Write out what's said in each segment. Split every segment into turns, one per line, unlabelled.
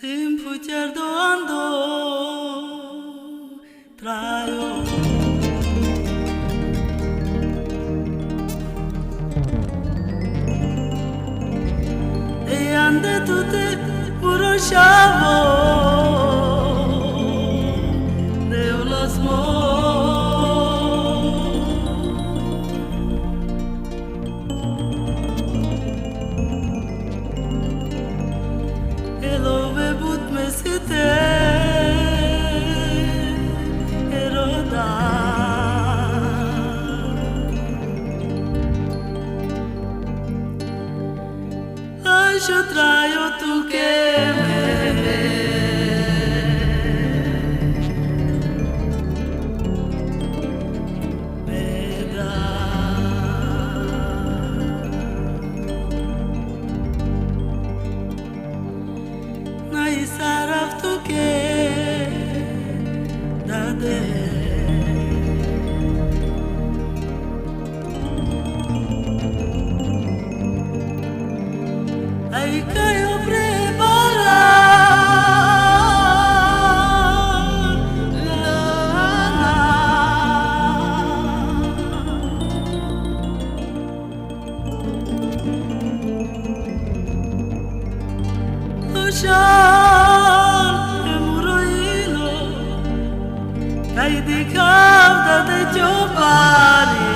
Tempo ando traio e ande tutte puro chavo de los mo elo bebut mesite eroda yo traio tu que me da na isaraf tu que da de ai caiu ai di cauda de giovani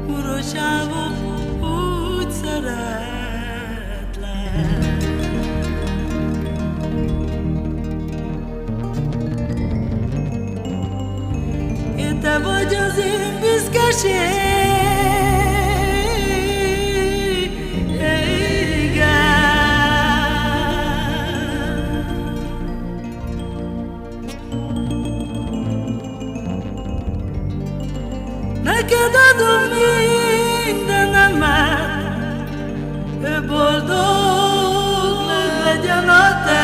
muro chavo utsaratla te voglio zimbiscashi me quedo dormida na mar e boldo le medianotte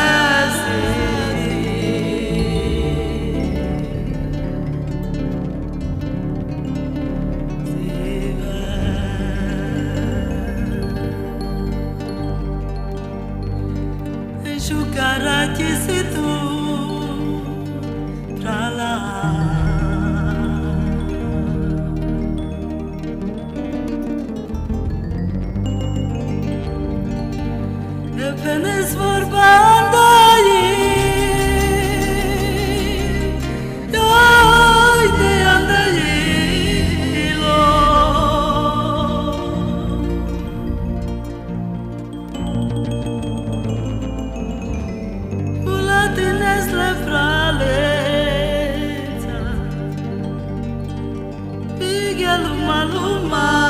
Shukarati se tu tra la e venes vorbando dai te andai lo tienes la fralezza, piglia luma luma.